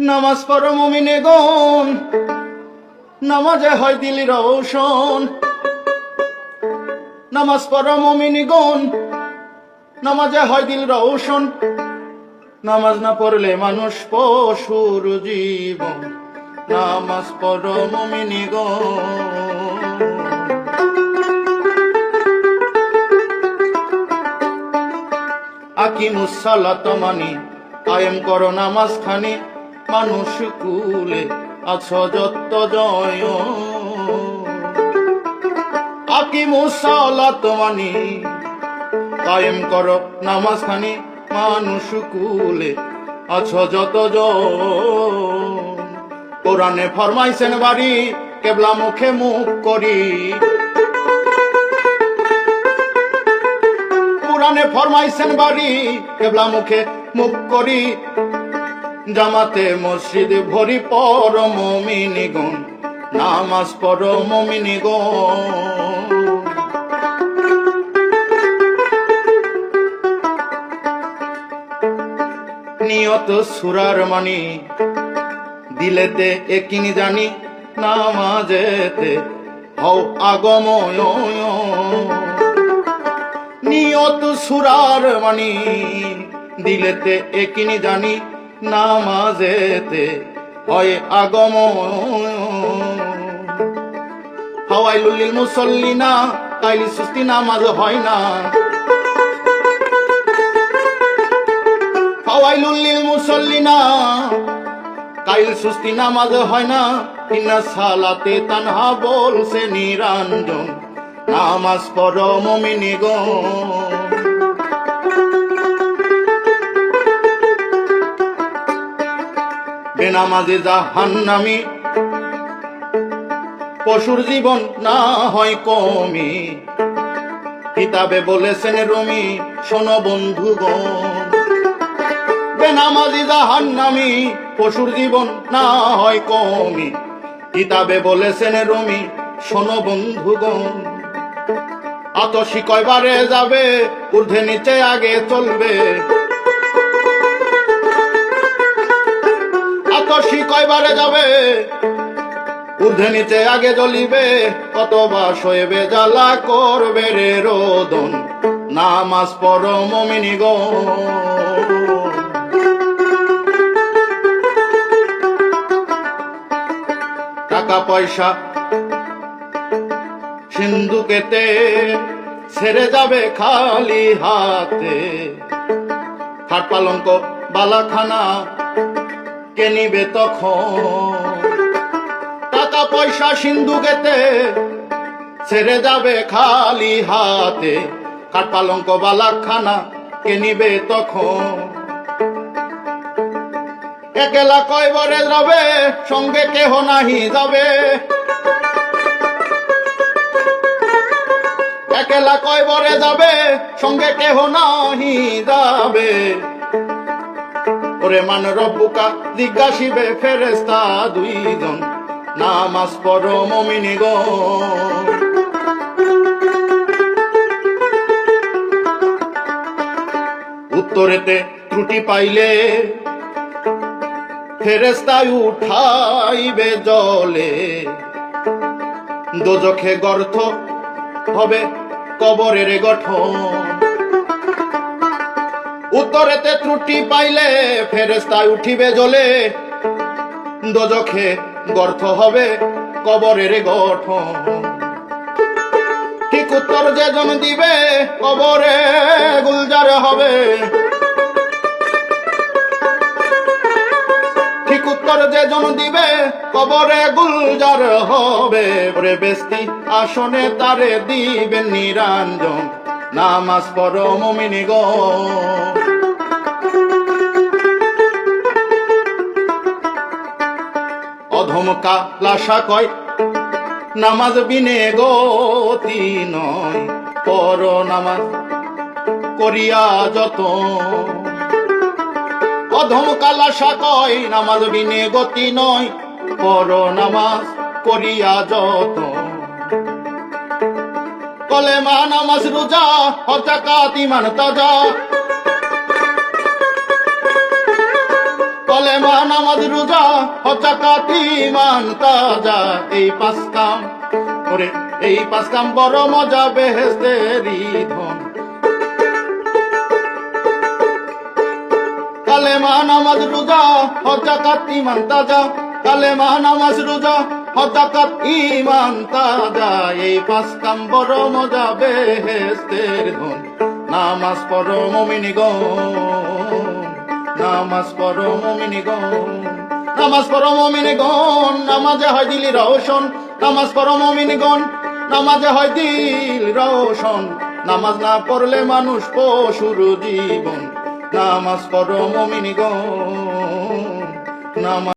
নামাজ পড়ো মুমিনে গণ, নামাজে হয় দিল রোশন। নামাজ পড়ো মুমিনে গণ, নামাজে হয় দিল রোশন। নামাজ না পড়লে মানুষ পশুর জীবন। নামাজ পড়ো মুমিনে গণ। আকিমুস সালাত মানি কায়েম করো নামাজ খানি। মানুষ কুলে আছো যত জয়। আকিমুস সালাত মানি কায়েম করো নামাজ খানি। মানুষ কুলে আছো যত জন। কোরআনে ফরমাইছেন বাড়ি কেবলা মুখে মুখ করি। কোরআনে ফরমাইছেন বাড়ি কেবলা মুখে মুখ করি। জামাতে মসজিদ ভরি পর মুমিনিগণ, নামাজ পড়ো মুমিনিগণ। নিয়ত সুরার মানি দিলেতে একিনি জানি। নামাজেতে হও আগময়। নিয়ত সুরার মানি দিলেতে একিনি জানি। নামাজেতে হয় আগময়। ফাওয়াইলুল লিল মুসাল্লিনা কাইলি সুস্তি নামাজ হয় না। ফাওয়াইলুল লিল মুসাল্লিনা কাইল সুস্তি নামাজ হয় না। ইন্না সালাতে তানহা বলছে নিরঞ্জন, নামাজ পড়ো মুমিনিগণ। বেনামাজি জাহান্নামী, পশুর জীবন না হয় কমি। কিতাবে বলেছেন রুমি, শোনো বন্ধুগণ। বেনামাজি জাহান্নামী, পশুর জীবন না হয় কমি। কিতাবে বলেছেন রুমি, শোনো বন্ধুগণ। আতশি কয়বারে যাবে, ঊর্ধ্বে নিচে আগে চলবে। আতশি কয়বারে যাবে, ঊর্ধ্বে নিচে আগে জ্বলিবে। কতবা সইবে জ্বালা করবে রে রোদন। নামাজ পড়ো মুমিনিগণ। টাকা পয়সা সিন্ধুকেতে ছেড়ে যাবে খালি হাতে। খাট পালঙ্ক বালাখানা কে নিবে তখন। টাকা পয়সা সিন্ধুকেতে ছেড়ে যাবে খালি হাতে। খাট পালঙ্ক বালাখানা কে নিবে তখন। একলা কয়বারে যাবে, সঙ্গে কেহ নাহি যাবে। একলা কয়বারে যাবে, সঙ্গে কেহ নাহি যাবে। ওরে মান রব্বুকা জিজ্ঞাসিবে ফেরেশতা দুইজন, নামাজ পড়ো মুমিনিগণ। উত্তরেতে ত্রুটি পাইলে ফেরেশতায় উঠাইবে জলে। দোজখে গর্ত হবে কবরের গঠন। উত্তরেতে ত্রুটি পাইলে ফেরেশতায় উঠিবে জলে। দোজখে গর্ত হবে কবরের গঠন। ঠিক উত্তর যেজন দিবে, কবরে গুলজার হবে। ঠিক উত্তর যেজন দিবে, কবরে গুলজার হবে। ওরে বেস্তি আসনে তারে দিবেন নিরঞ্জন, নামাজ পড়ো মুমিনিগণ। অধমকা লাশা কয় নামাজ বিনে গতি নয়। পড়ো নামাজ করিয়া যত। অধমকা লাশা কয় নামাজ বিনে গতি নয়। পড়ো নামাজ করিয়া যত। কলেমা নামাজ রোজা হজ যাকাত ঈমান তাজা। কালেমা নামাজ রোজা হজ যাকাত ঈমান তাজা, এই পাঁচ কাম করে, এই পাঁচ কাম বড় মজা বেহেশতেরই ধন। কালেমা নামাজ রোজা হজ যাকাত ঈমান তাজা, কালেমা নামাজ রোজা হজ যাকাত ঈমান তাজা, এই পাঁচ কাম বড় মজা বেহেশতের ধন। নামাজ পড়ো মুমিনগণ, নামাজ পড়ো মুমিনগণ, নামাজ পড়ো মুমিনগণ, নামাজে হয় দিল রওশন। নামাজ পড়ো মুমিনগণ, নামাজে হয় দিল রওশন। নামাজ না পড়লে মানুষ পশুর জীবন। নামাজ পড়ো মুমিনগণ, নামাজ